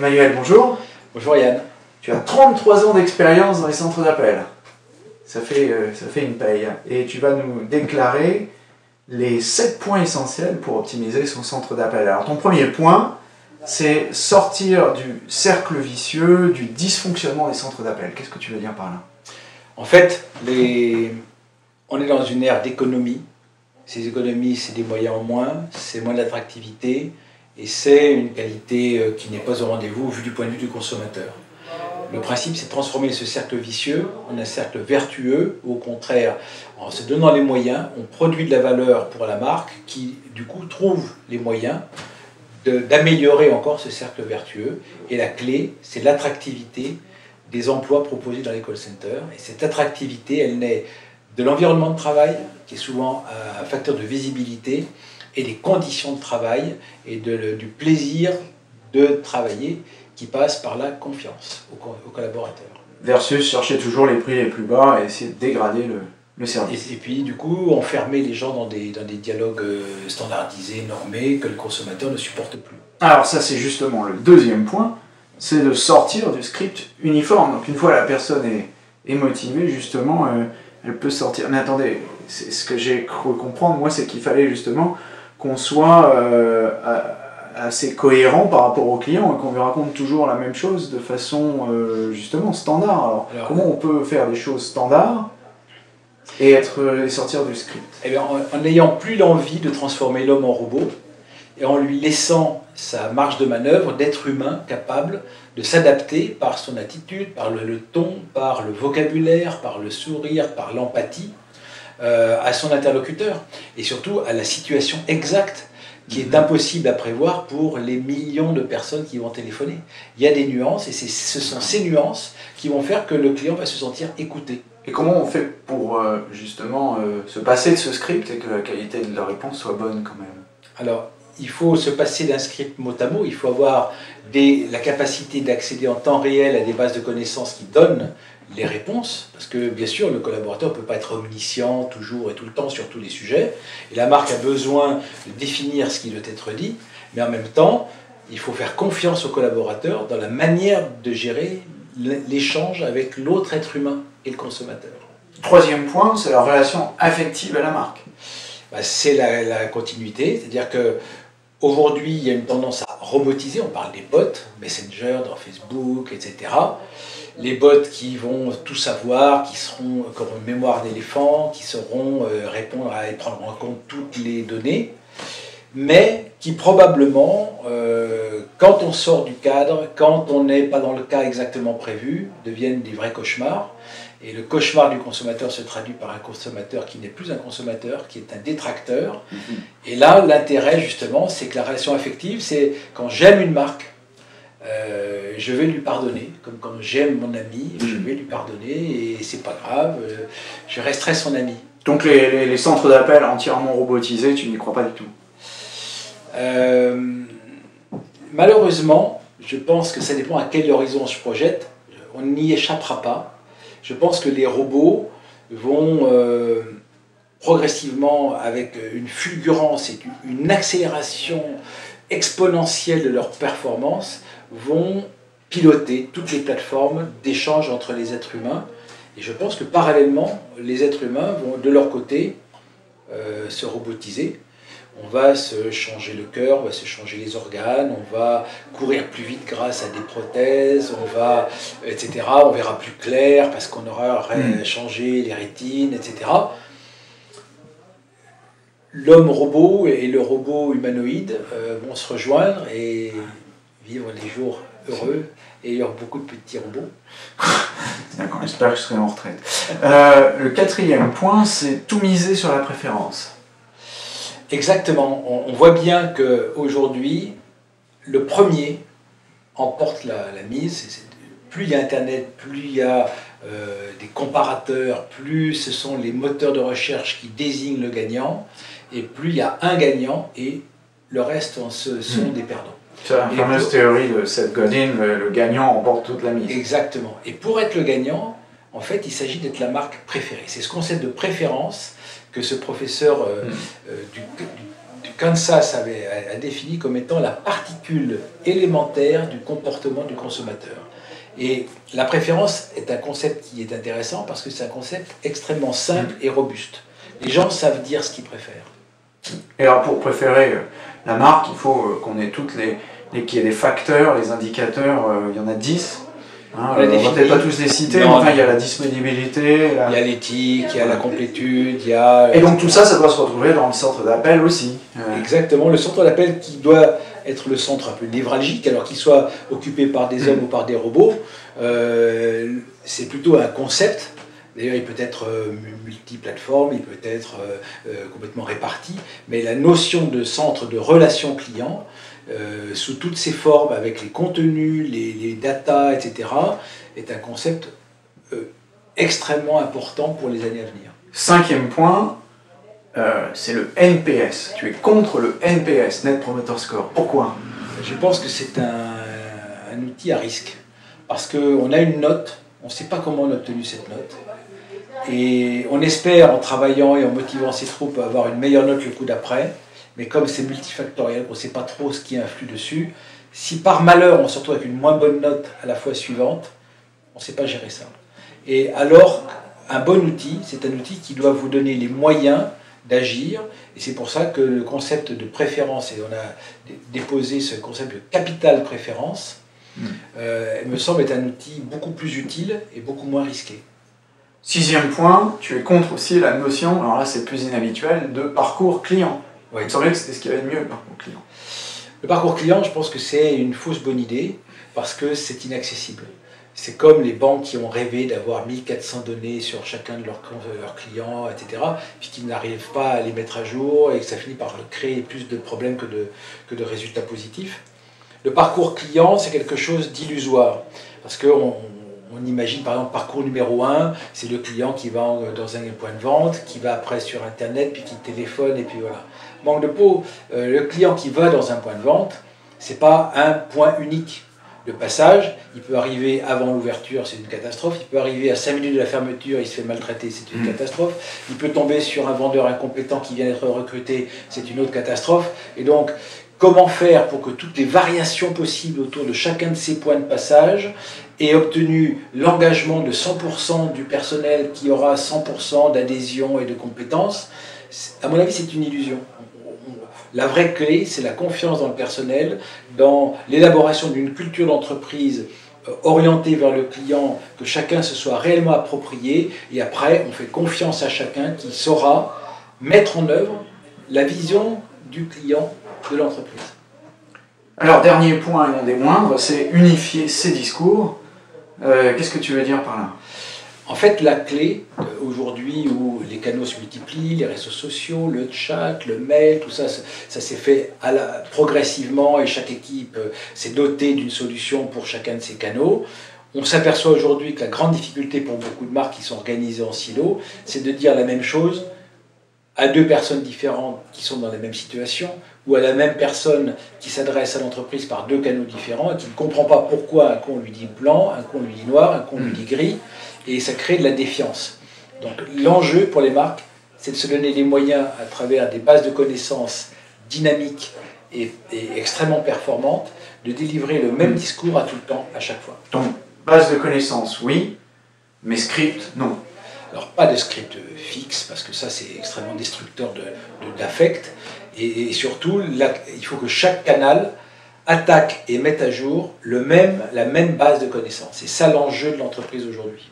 Emmanuel, bonjour. Bonjour Yann. Tu as 33 ans d'expérience dans les centres d'appel. Ça fait une paye. Et tu vas nous déclarer les 7 points essentiels pour optimiser son centre d'appel. Alors ton premier point, c'est sortir du cercle vicieux, du dysfonctionnement des centres d'appel. Qu'est-ce que tu veux dire par là? En fait, on est dans une ère d'économie. Ces économies, c'est des moyens en moins, c'est moins d'attractivité et c'est une qualité qui n'est pas au rendez-vous vu du point de vue du consommateur. Le principe, c'est de transformer ce cercle vicieux en un cercle vertueux, ou au contraire, en se donnant les moyens, on produit de la valeur pour la marque qui, du coup, trouve les moyens d'améliorer encore ce cercle vertueux. Et la clé, c'est l'attractivité des emplois proposés dans les call centers. Et cette attractivité, elle naît de l'environnement de travail, qui est souvent un facteur de visibilité, et des conditions de travail, et du plaisir de travailler, qui passe par la confiance aux collaborateurs. Versus chercher toujours les prix les plus bas et essayer de dégrader le service. Et puis, du coup, enfermer les gens dans des dialogues standardisés, normés, que le consommateur ne supporte plus. Alors ça, c'est justement le deuxième point, c'est de sortir du script uniforme. Donc une fois la personne est motivée, justement, elle peut sortir. Mais attendez, ce que j'ai cru comprendre, moi, c'est qu'il fallait justement qu'on soit assez cohérent par rapport au client et qu'on lui raconte toujours la même chose de façon justement standard. Alors comment on peut faire des choses standards et sortir du script? Eh bien, en n'ayant plus l'envie de transformer l'homme en robot et en lui laissant sa marge de manœuvre d'être humain capable de s'adapter par son attitude, par le ton, par le vocabulaire, par le sourire, par l'empathie à son interlocuteur et surtout à la situation exacte qui est impossible à prévoir pour les millions de personnes qui vont téléphoner. Il y a des nuances et ce sont ces nuances qui vont faire que le client va se sentir écouté. Et comment on fait pour justement se passer de ce script et que la qualité de la réponse soit bonne quand même? Alors, il faut se passer d'un script mot à mot, il faut avoir la capacité d'accéder en temps réel à des bases de connaissances qui donnent les réponses, parce que bien sûr le collaborateur ne peut pas être omniscient toujours et tout le temps sur tous les sujets, et la marque a besoin de définir ce qui doit être dit, mais en même temps, il faut faire confiance au collaborateur dans la manière de gérer l'échange avec l'autre être humain et le consommateur. Troisième point, c'est la relation affective à la marque. C'est la continuité, c'est-à-dire que aujourd'hui, il y a une tendance à robotiser, on parle des bots, Messenger, dans Facebook, etc. Les bots qui vont tout savoir, qui seront comme une mémoire d'éléphant, qui sauront répondre et prendre en compte toutes les données, mais qui probablement, quand on sort du cadre, quand on n'est pas dans le cas exactement prévu, deviennent des vrais cauchemars. Et le cauchemar du consommateur se traduit par un consommateur qui n'est plus un consommateur, qui est un détracteur. Et là, l'intérêt, justement, c'est que la relation affective, c'est quand j'aime une marque, je vais lui pardonner. Comme quand j'aime mon ami, je vais lui pardonner et c'est pas grave, je resterai son ami. Donc les centres d'appel entièrement robotisés, tu n'y crois pas du tout? Malheureusement, je pense que ça dépend à quel horizon on se projette. On n'y échappera pas. Je pense que les robots vont progressivement, avec une fulgurance et une accélération exponentielle de leur performance, vont piloter toutes les plateformes d'échange entre les êtres humains. Et je pense que parallèlement, les êtres humains vont de leur côté se robotiser. On va se changer le cœur, on va se changer les organes, on va courir plus vite grâce à des prothèses, on va, etc. On verra plus clair parce qu'on aura changé les rétines, etc. L'homme robot et le robot humanoïde vont se rejoindre et vivre des jours heureux et il y aura beaucoup de petits robots. D'accord, j'espère que je serai en retraite. Le quatrième point, c'est tout miser sur la préférence. Exactement. On voit bien qu'aujourd'hui, le premier emporte la mise. Plus il y a Internet, plus il y a des comparateurs, plus ce sont les moteurs de recherche qui désignent le gagnant, et plus il y a un gagnant et le reste sont des perdants. C'est la fameuse théorie de Seth Godin, le gagnant emporte toute la mise. Exactement. Et pour être le gagnant, en fait, il s'agit d'être la marque préférée. C'est ce concept de préférence que ce professeur Kansas a défini comme étant la particule élémentaire du comportement du consommateur. Et la préférence est un concept qui est intéressant parce que c'est un concept extrêmement simple et robuste. Les gens savent dire ce qu'ils préfèrent. Et alors pour préférer la marque, il faut qu'on ait toutes qu'il y ait des facteurs, les indicateurs, il y en a 10. Hein, on ne va peut-être pas tous les citer, mais enfin il y a la disponibilité. Il y a l'éthique, il y a la complétude, il y a... Et donc tout ça, ça doit se retrouver dans le centre d'appel aussi. Exactement, le centre d'appel qui doit être le centre un peu névralgique, alors qu'il soit occupé par des hommes ou par des robots, c'est plutôt un concept. D'ailleurs, il peut être multiplateforme, il peut être complètement réparti, mais la notion de centre de relation client, sous toutes ses formes, avec les contenus, les datas, etc., est un concept extrêmement important pour les années à venir. 5e point, c'est le NPS. Tu es contre le NPS, Net Promoter Score. Pourquoi? Je pense que c'est un outil à risque. Parce qu'on a une note, on ne sait pas comment on a obtenu cette note. Et on espère, en travaillant et en motivant ses troupes, avoir une meilleure note le coup d'après. Mais comme c'est multifactoriel, on ne sait pas trop ce qui influe dessus, si par malheur on se retrouve avec une moins bonne note à la fois suivante, on ne sait pas gérer ça. Et alors, un bon outil, c'est un outil qui doit vous donner les moyens d'agir, et c'est pour ça que le concept de préférence, et on a déposé ce concept de capital préférence, me semble être un outil beaucoup plus utile et beaucoup moins risqué. 6e point, tu es contre aussi la notion, alors là c'est plus inhabituel, de parcours client. Oui. Il me semblait que c'était ce qu'il y avait de mieux, le parcours client. Le parcours client, je pense que c'est une fausse bonne idée, parce que c'est inaccessible. C'est comme les banques qui ont rêvé d'avoir 1400 données sur chacun de leurs clients, etc., puis qui n'arrivent pas à les mettre à jour, et que ça finit par créer plus de problèmes que de résultats positifs. Le parcours client, c'est quelque chose d'illusoire, parce qu'on imagine par exemple parcours numéro 1, c'est le client qui va dans un point de vente, qui va après sur internet, puis qui téléphone, et puis voilà. Manque de peau, le client qui va dans un point de vente, c'est pas un point unique. Le passage, il peut arriver avant l'ouverture, c'est une catastrophe, il peut arriver à 5 minutes de la fermeture, il se fait maltraiter, c'est une catastrophe, il peut tomber sur un vendeur incompétent qui vient d'être recruté, c'est une autre catastrophe, et donc comment faire pour que toutes les variations possibles autour de chacun de ces points de passage aient obtenu l'engagement de 100% du personnel qui aura 100% d'adhésion et de compétences? À mon avis, c'est une illusion. La vraie clé, c'est la confiance dans le personnel, dans l'élaboration d'une culture d'entreprise orientée vers le client, que chacun se soit réellement approprié, et après, on fait confiance à chacun qui saura mettre en œuvre la vision du client de l'entreprise. Alors, dernier point et non des moindres, c'est unifier ses discours. Qu'est-ce que tu veux dire par là? En fait, la clé, aujourd'hui où les canaux se multiplient, les réseaux sociaux, le chat, le mail, tout ça, ça s'est fait progressivement et chaque équipe s'est dotée d'une solution pour chacun de ces canaux. On s'aperçoit aujourd'hui que la grande difficulté pour beaucoup de marques qui sont organisées en silos, c'est de dire la même chose à deux personnes différentes qui sont dans la même situation, ou à la même personne qui s'adresse à l'entreprise par deux canaux différents et qui ne comprend pas pourquoi un con lui dit blanc, un con lui dit noir, un con lui dit gris, et ça crée de la défiance. Donc l'enjeu pour les marques, c'est de se donner les moyens à travers des bases de connaissances dynamiques et extrêmement performantes, de délivrer le même discours à tout le temps, à chaque fois. Donc, base de connaissances, oui, mais script, non. Alors, pas de script fixe, parce que ça, c'est extrêmement destructeur d'affect. Et surtout, là, il faut que chaque canal attaque et mette à jour la même base de connaissances. C'est ça l'enjeu de l'entreprise aujourd'hui.